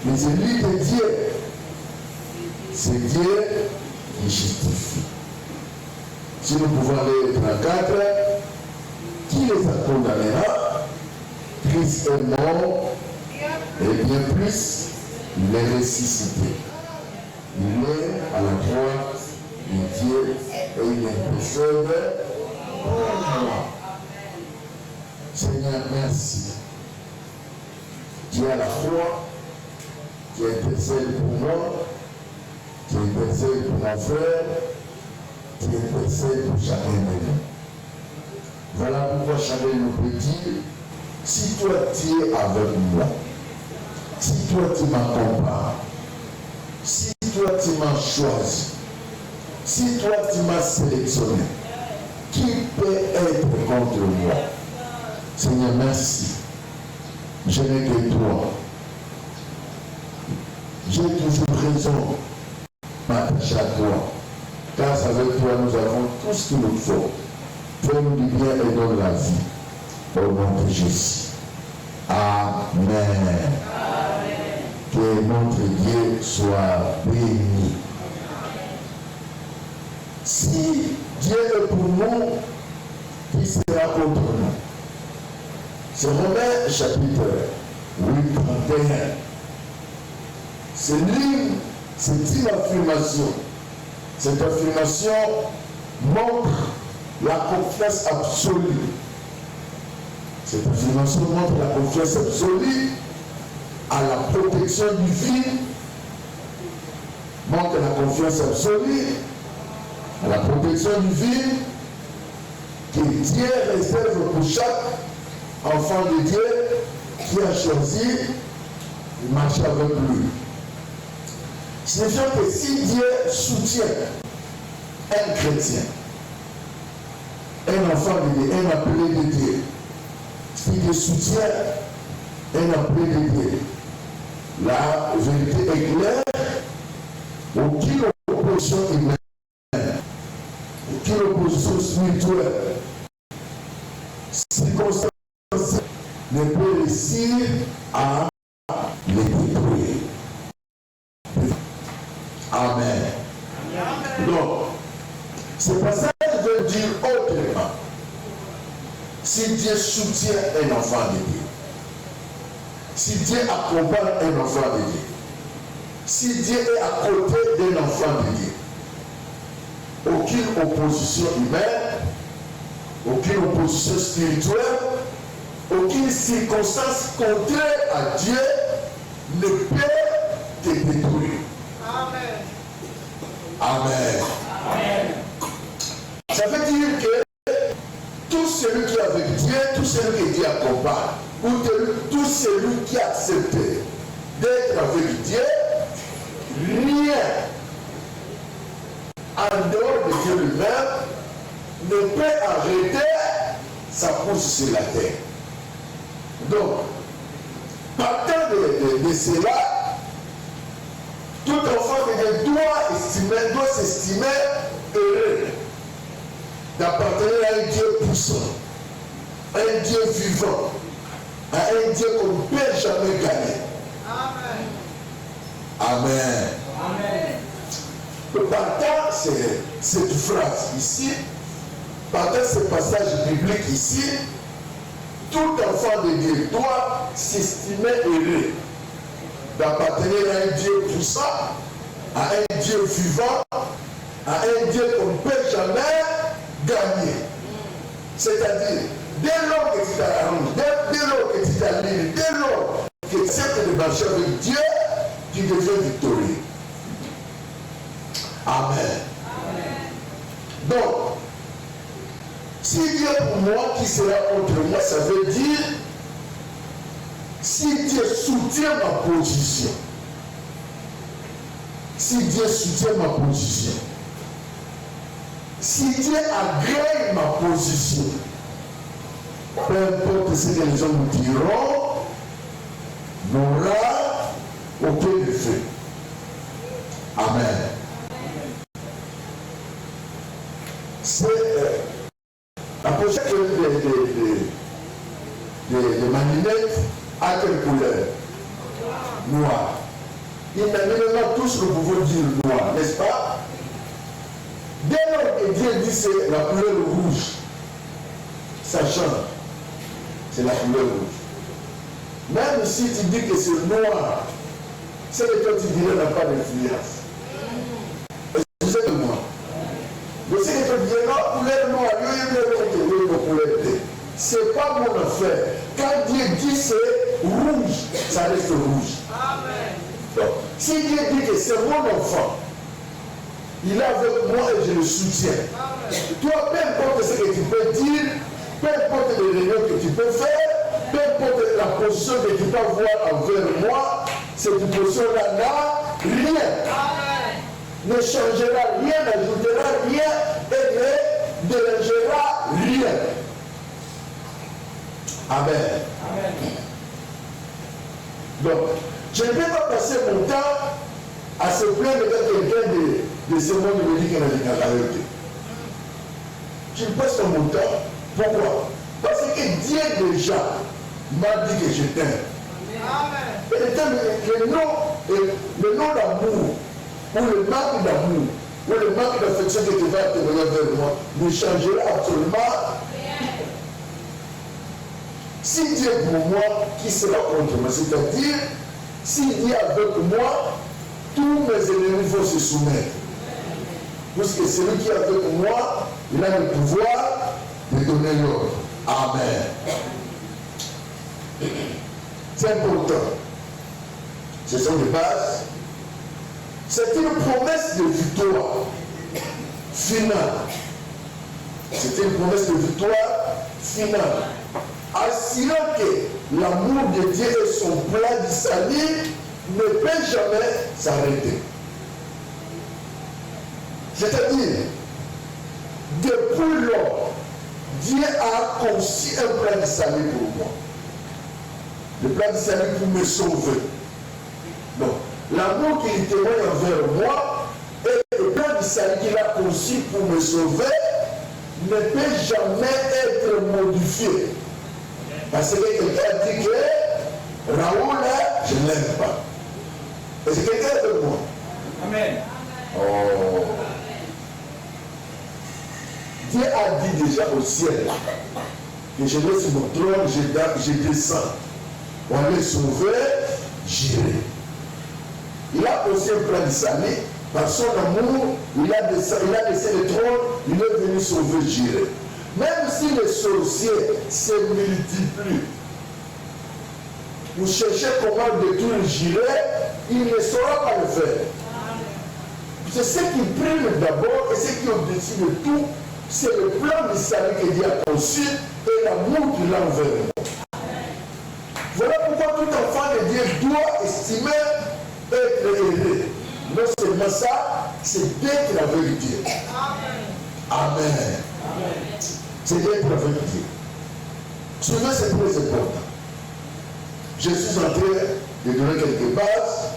Mais celui de Dieu, c'est Dieu qui justifie. Si nous pouvons aller 34, qui les a condamnés? Christ est mort, et bien plus, il est ressuscité. Il est à la croix de Dieu et il intercède pour moi. Seigneur, merci. Tu es à la croix, tu intercèdes pour moi, tu intercèdes pour mon frère, tu intercèdes pour chacun de nous. Voilà pourquoi chacun nous peut dire, si toi tu es avec moi, si toi tu m'accompagnes, si toi tu m'as choisi, si toi tu m'as sélectionné, qui peut être contre moi? Seigneur, merci. Je n'ai que toi. J'ai toujours raison m'attacher à toi. Car avec toi, nous avons tout ce qu'il nous faut. Fais-nous du bien et donne la vie. Au nom de Jésus. Amen. Amen. Que notre Dieu soit béni. Si Dieu est pour nous, qui sera contre nous? C'est Romains chapitre 8, 31. Ce livre, c'est une affirmation. Cette affirmation montre la confiance absolue. Cette affirmation montre la confiance absolue à la protection divine, montre la confiance absolue à la protection divine que Dieu réserve pour chaque enfant de Dieu qui a choisi de marcher avec lui. C'est-à-dire que si Dieu soutient un chrétien, un enfant de Dieu, un appelé de Dieu, si Dieu soutient un appelé de Dieu, la vérité est claire, aucune opposition humaine, aucune opposition spirituelle, circonstance ne peut réussir à les détruire. Amen. Donc, ce passage veut dire autrement. Si Dieu soutient un enfant de Dieu, si Dieu accompagne un enfant de Dieu, si Dieu est à côté d'un enfant de Dieu, aucune opposition humaine, aucune opposition spirituelle, aucune circonstance contraire à Dieu ne peut te détruire. Amen. Amen. Amen. Ça veut dire que tout celui qui est avec Dieu, tout celui que Dieu accompagne, ou tout celui qui a accepté d'être avec Dieu, rien en dehors de Dieu lui-même ne peut arrêter sa course sur la terre. Donc, partant de cela, tout enfant de Dieu doit s'estimer heureux d'appartenir à un Dieu puissant, un Dieu vivant, à un Dieu qu'on ne peut jamais gagner. Amen. Amen. Amen. Partant cette phrase ici, partant ce passage biblique ici, tout enfant de Dieu doit s'estimer heureux d'appartenir à un Dieu puissant, à un Dieu vivant, à un Dieu qu'on ne peut jamais gagner. C'est-à-dire, dès lors que tu t'arranges, dès lors que tu t'alignes, dès lors que tu acceptes de marcher avec Dieu, tu deviens victorieux. Amen. Amen. Donc, si Dieu est pour moi, qui sera contre moi, ça veut dire, si Dieu soutient ma position, si Dieu soutient ma position, si Dieu agrée ma position, peu importe ce que les gens nous diront, n'aura aucun effet. Amen. C'est la pochette de ma lunette a quelle couleur? Noire. ils n'amèneront tous le pouvoir dire noir, n'est-ce pas? Dès lors que Dieu dit c'est la couleur rouge, ça change. C'est la couleur rouge. Même si tu dis que c'est noir, c'est que toi tu dirais n'a pas d'influence. Excusez-moi. Mais si que toi tu dirais non, couleur noire, c'est pas mon affaire. Quand Dieu dit c'est rouge, ça reste rouge. Amen. Donc, si Dieu dit que c'est mon enfant, il est avec moi et je le soutiens. Amen. Toi, peu importe ce que tu peux dire, peu importe les réunions que tu peux faire, peu importe la position que tu peux avoir envers moi, cette position-là n'a rien. Amen. Ne changera rien, n'ajoutera rien et ne dérangera rien. Amen. Amen. Donc, je ne vais pas passer mon temps à se plaindre de quelqu'un de ce monde de me dire qu'il a la vérité. Je ne passe pas mon temps. Pourquoi? Parce que Dieu déjà m'a dit que je t'aime. Et le nom d'amour, ou le manque d'amour, ou le manque d'affection que tu vas témoigner vers moi, ne changera absolument rien. Si Dieu est pour moi, qui sera contre moi? C'est-à-dire, si Dieu est avec moi, tous mes ennemis vont se soumettre. Parce que celui qui est avec moi, il a le pouvoir de donner l'ordre. Amen. C'est important. Ce sont les bases. C'est une promesse de victoire finale. C'est une promesse de victoire finale. Assurant que l'amour de Dieu et son plan du salut ne peut jamais s'arrêter. C'est-à-dire, depuis lors, Dieu a conçu un plan de salut pour moi. Le plan de salut pour me sauver. Donc, l'amour qu'il témoigne envers moi et le plan de salut qu'il a conçu pour me sauver ne peut jamais être modifié. Parce que quelqu'un a dit que Raoul, je ne l'aime pas. Est-ce que quelqu'un est avec moi? Amen. Oh. Dieu a dit déjà au ciel que je laisse mon trône, je descends. On va les sauver, j'irai. Il a aussi un plan de salut. Par son amour, il a laissé le trône, il est venu sauver, j'irai. Même si les sorciers se multiplient, vous cherchez comment détruire Jireh, il ne saura pas le faire. C'est ce qui prime d'abord et ce qui est au-dessus de tout, c'est le plan de salut que Dieu a conçu et l'amour qu'il a envers nous. Voilà pourquoi tout enfant de Dieu doit estimer être aidé. Non seulement ça, c'est d'être avec Dieu. Amen. C'est d'être avec Dieu. Souvent, c'est très important. Je suis en train de donner quelques bases.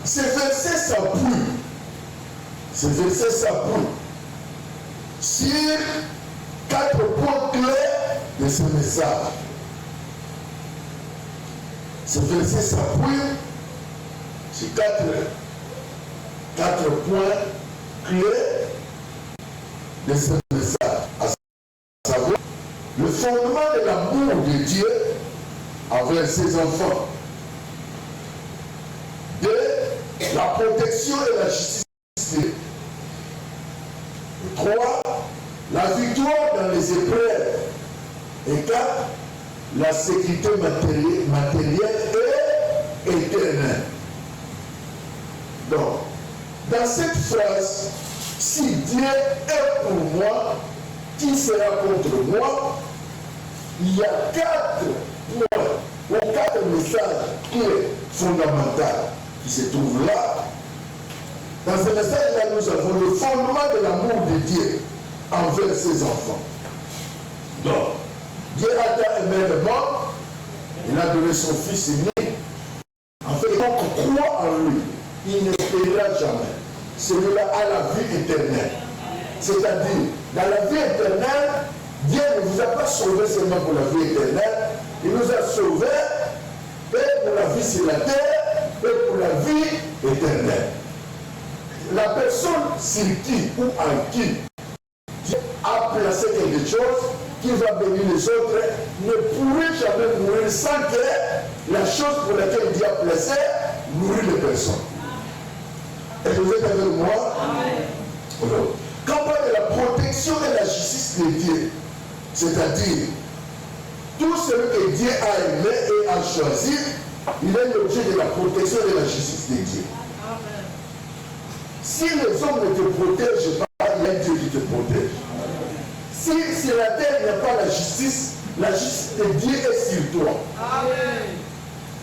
Ces versets s'appuient. Ces versets s'appuient sur 4 points clés de ce message. Ces versets s'appuient sur 4 points clés de ce message. À savoir, le fondement de l'amour de Dieu envers ses enfants. 2. La protection et la justice. 3. La victoire dans les épreuves. Et 4. La sécurité matérielle et éternelle. Donc, dans cette phrase, si Dieu est pour moi, qui sera contre moi? Il y a 4 points ou 4 messages clés fondamentaux qui se trouvent là. Dans ce message-là, nous avons le fondement de l'amour de Dieu envers ses enfants. Donc, Dieu a tant aimé le monde, il a donné son Fils unique. En fait, quand on croit en lui, il ne périra jamais. Celui-là a la vie éternelle. C'est-à-dire, dans la vie éternelle, Dieu ne vous a pas sauvé seulement pour la vie éternelle, il nous a sauvés et pour la vie sur la terre et pour la vie éternel. La personne sur qui ou en qui Dieu a placé quelque chose qui va bénir les autres ne pourrait jamais mourir sans que la chose pour laquelle Dieu a placé nourrit les personnes. Et vous êtes avec moi? Alors, quand on parle de la protection et la justice de Dieu, c'est-à-dire tout ce que Dieu a aimé et a choisi, il est l'objet de la protection et de la justice de Dieu. Amen. Si les hommes ne te protègent pas, il y a Dieu qui te protège. Si sur la terre il n'y a pas la justice de Dieu est sur toi. Amen.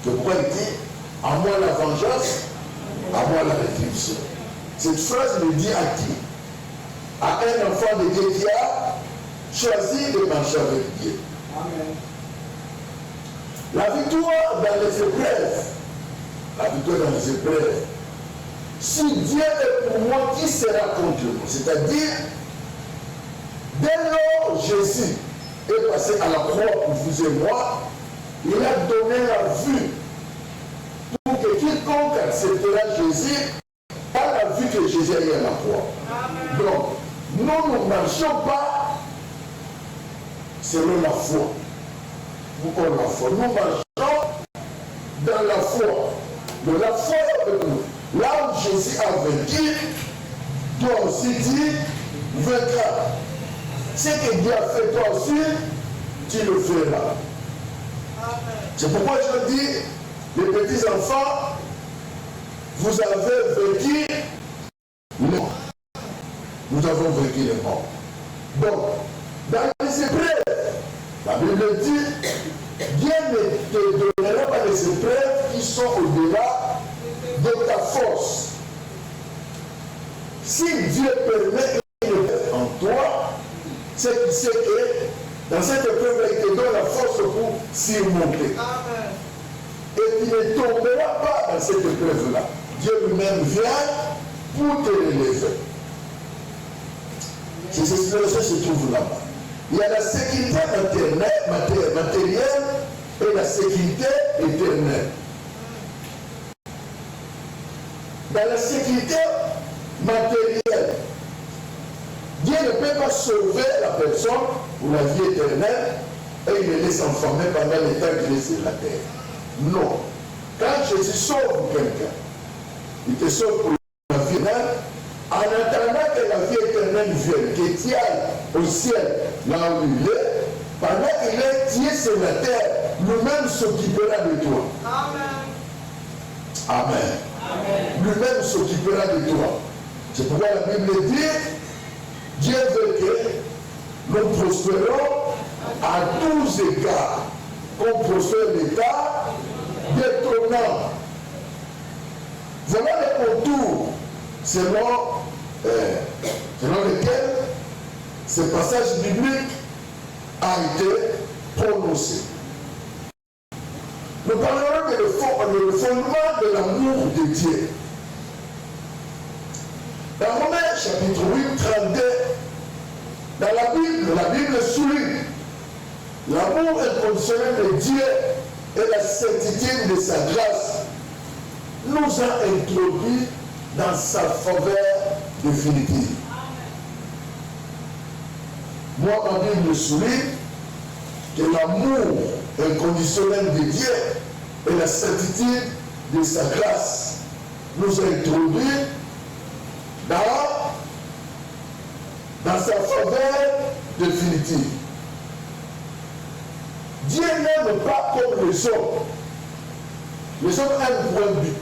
C'est pourquoi il dit, à moi la vengeance, à moi la rétribution. Cette phrase le dit à qui? À un enfant de Dieu qui a choisi de marcher avec Dieu. Amen. La victoire dans les épreuves. La victoire dans les épreuves. Si Dieu est pour moi, qui sera contre moi? C'est-à-dire, dès lors Jésus est passé à la croix pour vous et moi, il a donné la vue pour que quiconque acceptera Jésus a la vue que Jésus a eu à la croix. Amen. Donc, nous ne marchons pas selon la foi. Ou la foi. Nous marchons dans la foi. De la foi avec nous. Là où Jésus a vaincu, toi aussi tu vaincras. Ce que Dieu a fait toi aussi, tu le feras. C'est pourquoi je dis, les petits enfants, vous avez vaincu les morts. Nous avons vaincu les morts. Donc, dans les épreuves, la Bible dit, Dieu ne te donnera pas des épreuves qui sont au-delà de ta force. Si Dieu permet une épreuve en toi, c'est qu'il sait que dans cette épreuve, il te donne la force pour surmonter. Amen. Et tu ne tomberas pas dans cette épreuve-là. Dieu lui-même vient pour te relever. Ces expressions se trouvent là-bas. Il y a la sécurité matérielle et la sécurité éternelle. Dans la sécurité matérielle, Dieu ne peut pas sauver la personne pour la vie éternelle et il le laisse enfermer pendant le temps qu'il est sur la terre. Non. Quand Jésus sauve quelqu'un, il te sauve pour la vie éternelle, en attendant que la vie éternelle vienne, que tu ailles au ciel, là où il est, pendant qu'il est tué sur la terre, lui-même s'occupera de toi. Amen. Amen. Amen. Lui-même s'occupera de toi. C'est pourquoi la Bible dit, Dieu veut que nous prospérons à tous égards, qu'on prospère l'état détrônant. Voilà les contours selon lesquels ce passage biblique a été prononcé. Nous parlerons de le fondement de l'amour de Dieu. Dans Romains chapitre 8, 32, dans la Bible souligne l'amour inconditionnel de Dieu et la certitude de sa grâce nous a introduits dans sa faveur définitive. Moi, ma Bible souligne que l'amour inconditionnel de Dieu et la certitude de sa grâce nous a introduits dans sa faveur définitive. Dieu n'aime pas comme les hommes. Les hommes aiment pour un but.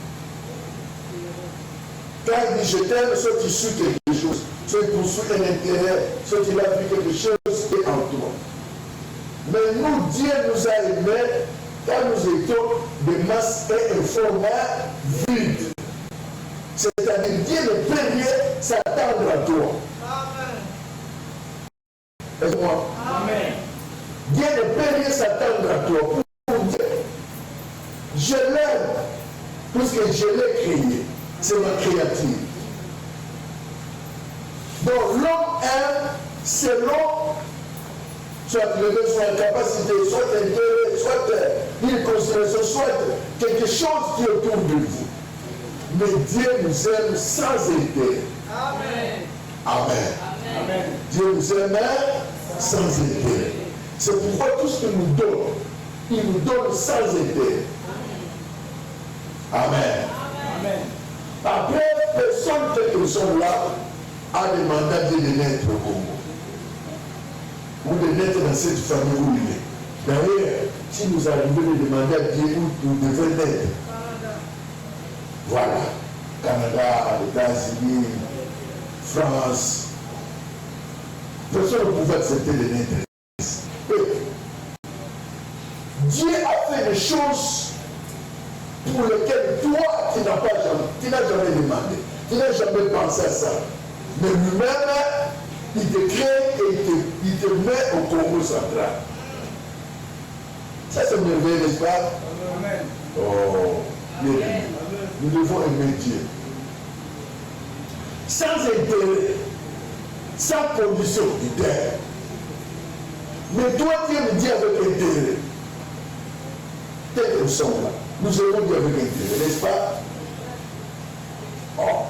Quand il dit je t'aime, soit tu suis quelque chose, soit tu poursuis un intérêt, soit tu as vu quelque chose qui est en toi. Mais nous, Dieu nous a aimés quand nous étions des masses et un format vide. C'est-à-dire Dieu ne peut rien s'attendre à toi. Amen. Est-ce-moi? Amen. Dieu ne peut rien s'attendre à toi. Pour Dieu, je l'aime, puisque je l'ai créé. C'est ma créature. Donc l'homme aime selon soit le besoin, capacité, soit intérêt, soit une considération, soit quelque chose qui est autour de vous. Mais Dieu nous aime sans intérêt. Amen. Amen. Amen. Dieu nous aime sans intérêt. C'est pourquoi tout ce qu'il nous donne, il nous donne sans intérêt. Amen. Amen. Après, personne qui sont là a demandé à Dieu de naître au Congo. Ou de naître dans cette famille où il est. D'ailleurs, si nous arrivons de demander à Dieu où nous devons naître, voilà, Canada, États-Unis, France, personne ne pouvait accepter de naître. Dieu a fait des choses pour lesquelles toi, tu n'as jamais demandé, tu n'as jamais pensé à ça. Mais lui-même, il te crée et il te met au Congo central. Ça c'est merveilleux, n'est-ce pas? Amen. Oh, bien. Nous devons aimer Dieu. Sans intérêt, sans condition du terre. Mais toi, tu aimes Dieu avec intérêt. Tel que nous sommes là, nous aimons Dieu avec intérêt, n'est-ce pas? Oh.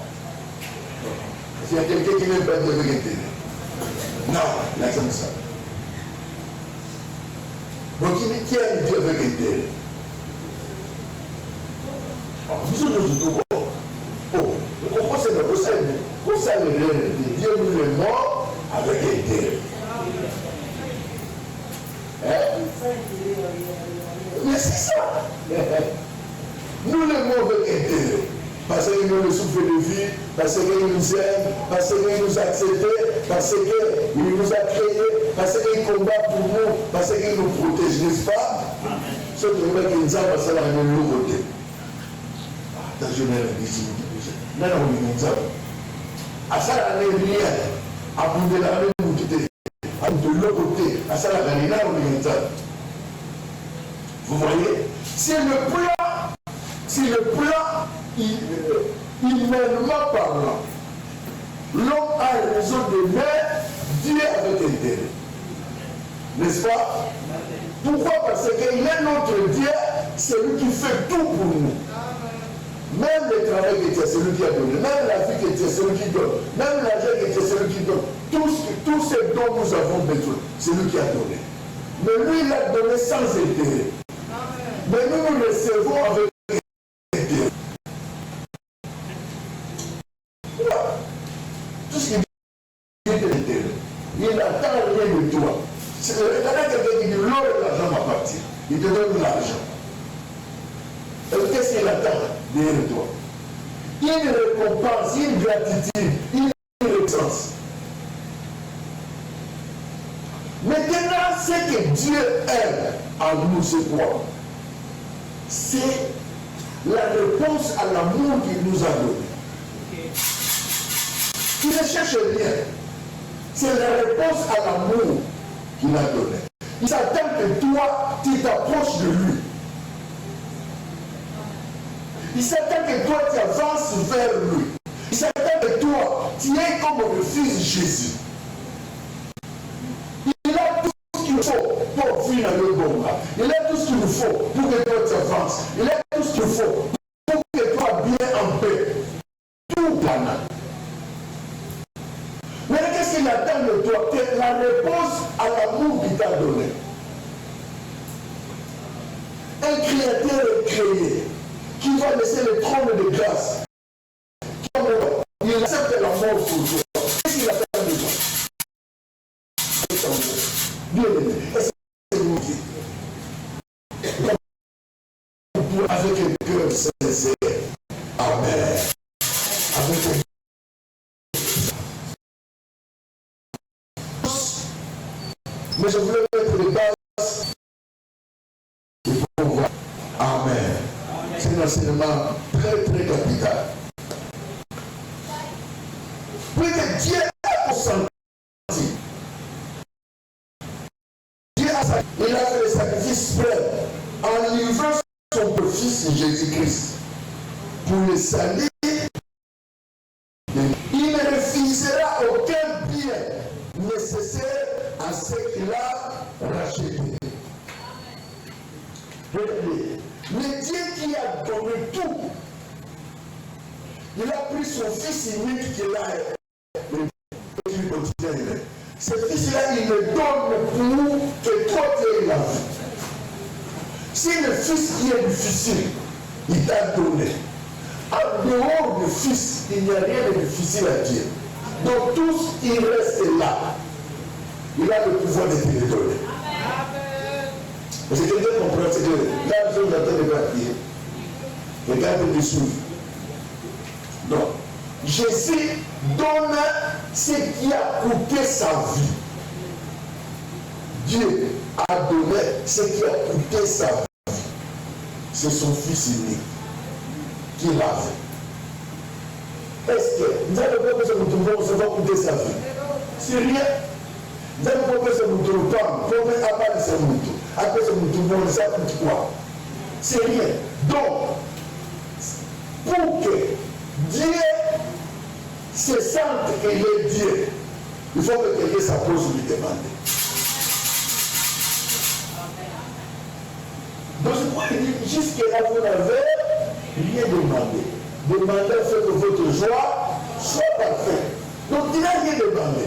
S'il y a quelqu'un qui n'aime pas Dieu avec intérêt. Non, il a comme ça. Donc, qui aime Dieu avec intérêt? Nous sommes tous bons. Oh, pourquoi c'est le conseil? Conseil de Dieu nous est mort avec intérêt. Hein? Mais c'est ça. Nous l'aimons avec intérêt. Parce qu'il nous souffle de vie, parce qu'il nous aime, parce qu'il nous a acceptés, parce qu'il nous a créés, parce qu'il combat pour nous, parce qu'il nous protège, n'est-ce pas? Ce qui veut dire que nous avons ça dans le nouveau côté. Attention, non, non, nous avons. À ça, la rien, à bout de la même côté, à bout de l'autre côté, à ça, la rien, nous avons. Vous voyez? C'est le plan, humainement parlant. L'homme a raison de mettre Dieu avec intérêt. N'est-ce pas? Pourquoi? Parce qu'il est notre Dieu, c'est lui qui fait tout pour nous. Même le travail que tu as, c'est lui qui a donné. Même la vie que tu as, c'est lui qui donne. Même l'argent que tu as, c'est lui qui donne. Tout ce dont nous avons besoin, c'est lui qui a donné. Mais lui, il a donné sans intérêt. Mais nous nous recevons avec intérêt. Tout ce qui est intérêt, il n'attend rien de toi. C'est quelqu'un qui dit l'or et l'argent m'appartient. Il te donne l'argent. Et qu'est-ce qu'il attend derrière toi? Une récompense, une gratitude, une reconnaissance. Maintenant, ce que Dieu aime en nous, c'est quoi? C'est la réponse à l'amour qu'il nous a donné. Il ne cherche rien. C'est la réponse à l'amour qu'il a donné. Il s'attend que toi, tu t'approches de lui. Il s'attend que toi, tu avances vers lui. Il s'attend que toi, tu es comme le Fils Jésus. Il a tout ce qu'il faut pour vivre dans le bon bras. Il a tout ce qu'il faut pour que toi tu avances. Il a tout ce qu'il faut pour que tu sois bien en paix. Tout planant. Mais qu'est-ce qu'il attend de toi? C'est la réponse à l'amour qu'il t'a donné. Un créateur est créé qui va laisser le trône de grâce. Il accepte la mort pour toi. Qu'est-ce qu'il attend de toi? Bien aimé, est-ce que c'est vous qui avec un cœur sincère? Amen. Avec un mais je voulais mettre les bases pour voir. Amen. C'est un enseignement très très capital. Puis que Dieu a consenti. Dieu a fait le sacrifice plein en livrant son fils Jésus-Christ pour le salut. Il ne refusera aucun bien nécessaire à ce qu'il a racheté. Regardez, le Dieu qui a donné tout Il a pris son fils unique qu'il a quotidien. Ce fils-là, il le donne pour que toi tu aies la vie. Si le fils qui est difficile, il t'a donné. En dehors du fils, il n'y a rien de difficile à dire. Donc tout ce qui reste là, il a le pouvoir de te le donner. Parce que quelqu'un comprend, c'est que là, nous sommes en train de partir. Regardez le souffle. Donc, Jésus donne ce qui a coûté sa vie. Dieu a donné ce qui a coûté sa vie. C'est son fils unique qui l'a fait. Est-ce que nous avons pas besoin de nous ça va coûter sa vie? C'est rien. Nous avons pas besoin de nous pas. Pour mettre à part de ce monde. Après ce monde, ça coûte quoi? C'est rien. Donc, pour que Dieu se sente qu'il est Dieu, il faut que quelqu'un s'approche lui demander. Donc, je crois qu'il dit, jusqu'à vous n'avez rien demandé. Demandez à faire que votre joie soit parfaite. Donc, il n'a rien demandé.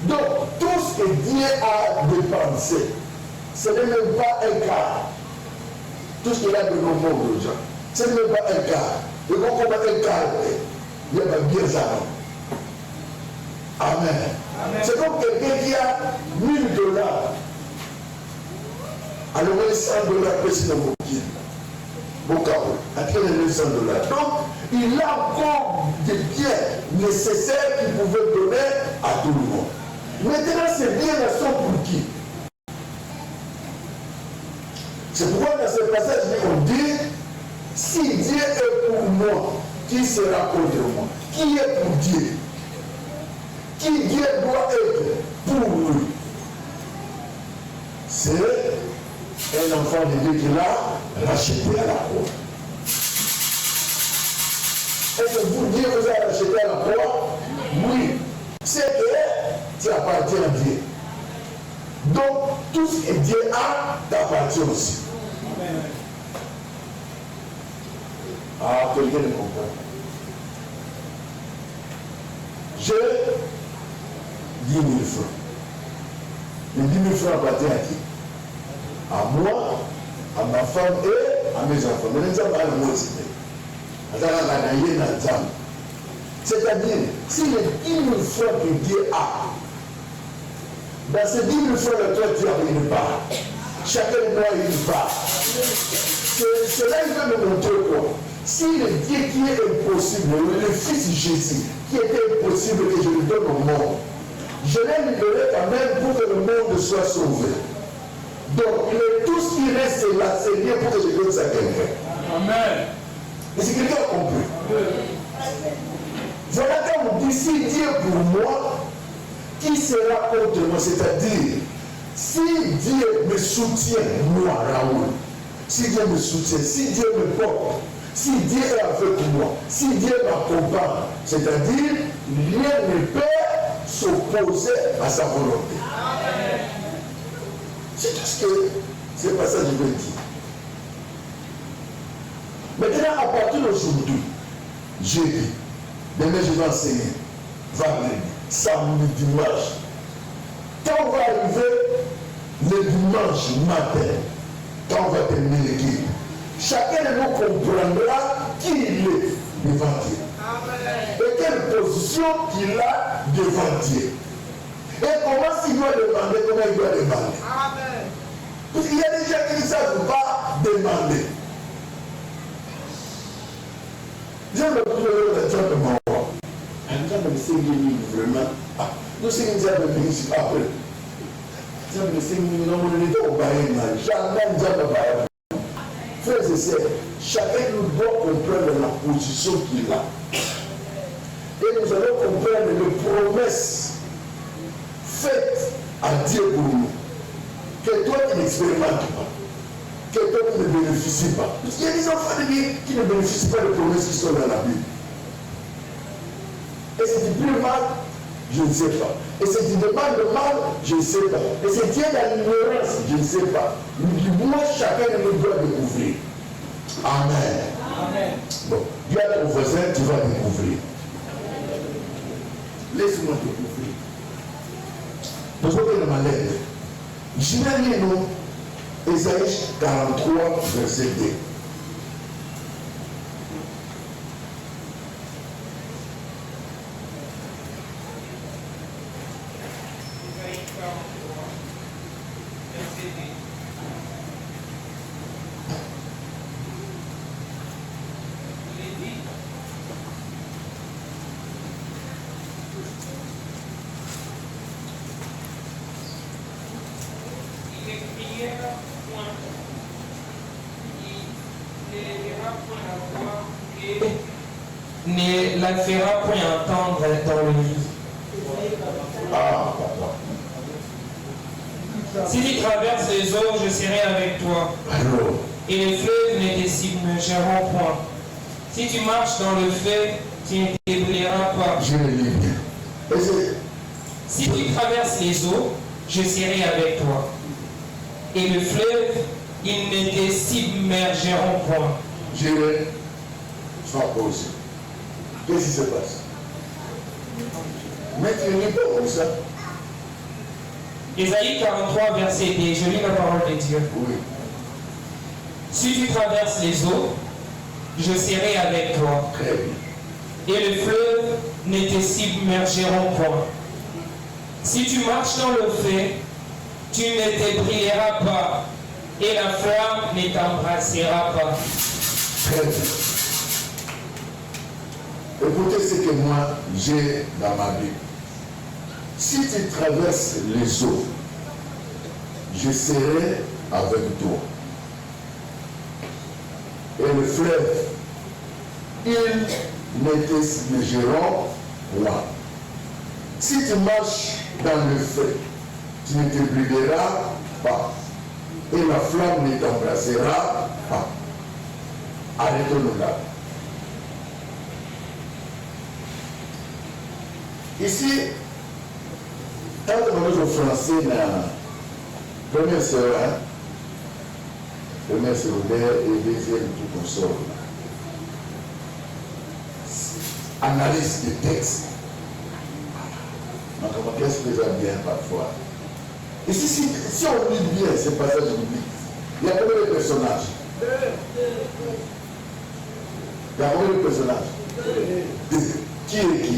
Donc, tout ce que Dieu a dépensé, ce n'est même pas un quart. Tout ce qu'il a donné au monde aux gens, ce n'est même pas un quart. Et quand on a un quart, il y a bien ça. Amen. Amen. C'est comme quelqu'un qui a $1000. Alors, $100 c'est dans mon pied. Mon carreau. À quel est $100? Donc, il a encore des biens nécessaires qu'il pouvait donner à tout le monde. Maintenant, ces biens-là sont pour qui? C'est pourquoi dans ce passage, on dit, si Dieu est pour moi, qui sera contre moi? Qui est pour Dieu? Qui Dieu doit être pour lui? C'est un enfant de Dieu qui l'a racheté à la croix. Est-ce que vous, Dieu vous a racheté à la croix? Oui. C'est que tu appartiens à Dieu. Donc, tout ce que Dieu a t'appartient aussi. Amen. Ah, quelqu'un ne comprend. J'ai 10 000 francs. Les 10 000 francs appartiennent à qui? À moi, à ma femme et à mes enfants. Mais les enfants, à moi aussi. C'est-à-dire, si les 10 000 francs que Dieu a, dans ces 10 000 francs, toi, tu as une part. Chacun de moi a une part. Cela, il va me montrer quoi? Si le Dieu qui est impossible, le Fils Jésus, qui était impossible que je lui donne au monde, je l'ai libéré quand même pour que le monde soit sauvé. Donc, tout ce qui reste là, c'est bien pour que je donne ça à quelqu'un. Amen. Mais si quelqu'un a compris. Voilà quand on dit, si Dieu est pour moi, qui sera contre moi? C'est-à-dire, si Dieu me soutient, moi, Raoul, si Dieu me soutient, si Dieu me porte, si Dieu est avec moi, si Dieu m'accompagne, c'est-à-dire, rien ne peut s'opposer à sa volonté. Amen. C'est tout ce que ce passage veut dire. Maintenant, à partir d'aujourd'hui, jeudi, demain je vais enseigner, vendredi, samedi, dimanche. Quand on va arriver le dimanche matin, quand on va terminer l'équipe, chacun de nous comprendra qui il est devant Dieu. Et quelle position qu'il a devant Dieu. Et comment s'il doit demander, comment il doit demander. Amen. Parce qu'il y a des gens qui ne savent pas demander. J'aime le plus de gens de mon roi. Un gens de me vraiment. Nous sommes des gens de ministre après. Gens de me non, on est au bain. Jamais gens de bain. Frères et sœurs, chacun nous doit comprendre la position qu'il a. Et nous allons comprendre les promesses faites à Dieu pour nous. Que toi tu n'expérimentes pas. Que toi tu ne bénéficies pas. Parce qu'il y a des enfants de Dieu qui ne bénéficient pas des promesses qui sont dans la Bible. Et si tu pries mal, je ne sais pas. Et si tu demandes mal, je ne sais pas. Et si tu es dans l'ignorance, je ne sais pas. Moi, chacun de nous doit découvrir. Amen. Amen. Bon. dis à ton voisin, tu vas découvrir. Laisse-moi découvrir. Pourquoi que le malheur? J'imagine nous, Ésaïe 43, verset 2. Ne la fera point entendre dans le lit. Ah, papa. Si tu traverses les eaux, je serai avec toi. Alors, Et les fleuves ne te submergeront point. Si tu marches dans le feu, tu ne t'ébranleras pas. je le lis bien. Si tu traverses les eaux, je serai avec toi. Et le fleuve, ils ne te submergeront point. Je vais poser. Qu'est-ce qui se passe? Mais tu ne lis pas comme ça. Ésaïe 43, verset 2, je lis la parole de Dieu. Oui. Si tu traverses les eaux, je serai avec toi. Très bien. Et le fleuve ne te submergeront point. Si tu marches dans le feu, tu ne te brûleras pas, et la flamme ne t'embrassera pas. Très bien. Écoutez ce que moi j'ai dans ma Bible. Si tu traverses les eaux, je serai avec toi. Et le fleuve, ils ne te submergeront point. Si tu marches dans le feu, tu ne te brûleras pas. Et la flamme ne t'embrassera pas. Arrêtons-nous là. Ici, quand on est au français, dans la première sœur, première secondaire et deuxième tout consort, analyse des textes. Donc, qu'est-ce que j'aime bien parfois? Ici, si on lit bien ces passages bibliques, il y a combien de personnages? Il y a combien de personnages? Deux. Qui est qui?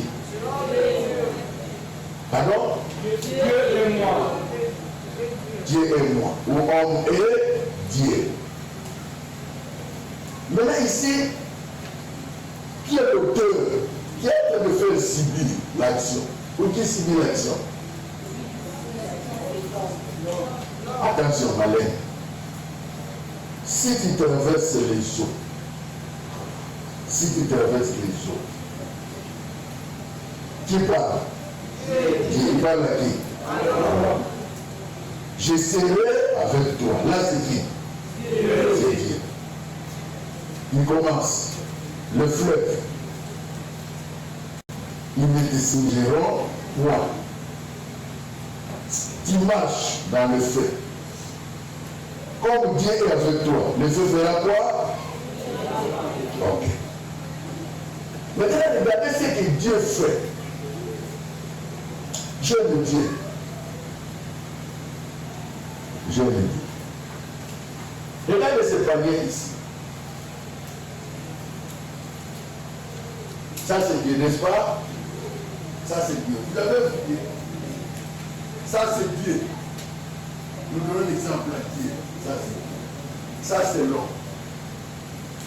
Pardon? Dieu et moi. Dieu et moi. Ou homme et Dieu. Maintenant ici, qui est l'auteur? Qui est en train de faire subir l'action? Ou qui subit l'action? Attention, malin. Si tu traverses les eaux, qui parle? Qui parle à qui? Je serai avec toi. Là, c'est qui? C'est Dieu. Il commence. Le fleuve. Ils ne te submergeront point. Tu marches dans le feu. Comme Dieu est avec toi, le feu fera quoi? Ok. Maintenant, regardez ce que Dieu fait. J'aime Dieu. J'aime Dieu. Regardez ce panier ici. Ça c'est Dieu, n'est-ce pas? Ça c'est Dieu. Vous avez vu? Ça c'est Dieu. Nous donnons l'exemple à Dieu. Ça c'est l'homme.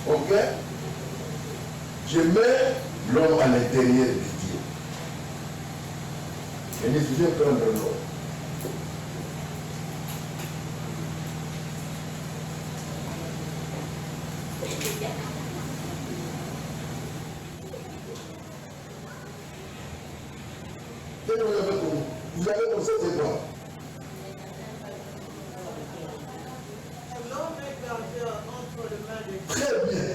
Ok? Je mets l'homme à l'intérieur de Dieu. Et je vais prendre l'homme. Vous avez pensé c'est quoi? L'homme est gardé entre les mains de Dieu. Très bien.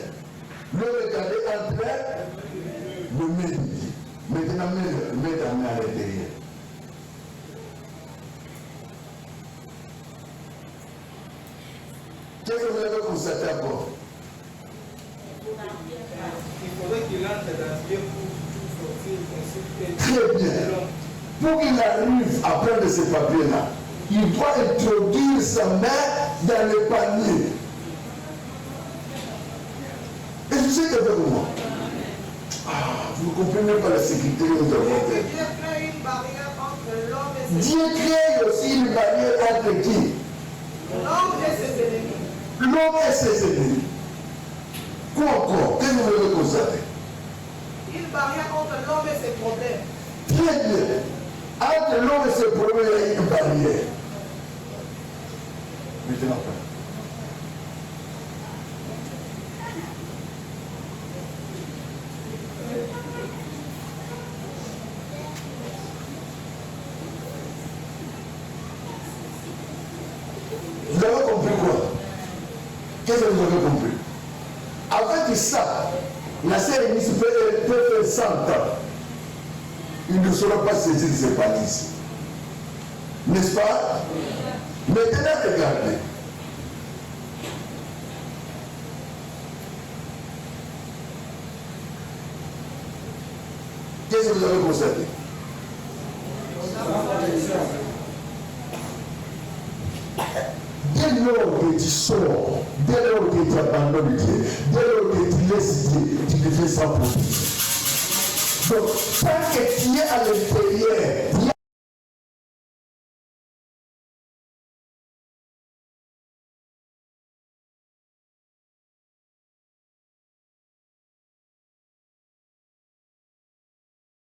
L'homme est gardé entre le main de Dieu. Maintenant, mets ta main à l'intérieur. Qu'est-ce que vous avez constaté encore? Très bien. Pour qu'il arrive à prendre ces papiers-là, il doit introduire sa main dans le panier. Et tu sais que fait comment? Vous ne comprenez pas la sécurité que nous avons fait. Dieu crée une barrière entre l'homme et ses Dieu crée aussi une barrière entre qui? L'homme et ses ennemis. L'homme et ses ennemis. Quoi encore? Qu'est-ce que vous voulez constater? Une barrière entre l'homme et ses problèmes. Très bien. Entre l'homme et ses problèmes, il y a une barrière. Maintenant, vous avez compris quoi? Qu'est-ce que vous avez compris? Avec ça, la sœur Éunice peut faire 100 ans. Il ne saura pas saisir ses paliers. N'est-ce pas? Maintenant, regardez. Qu'est-ce que vous avez constaté? Dès lors que tu sors, dès lors que tu abandonnes Dieu, dès lors que tu laisses Dieu, tu le fais sans profit. Donc, tant que tu es à l'intérieur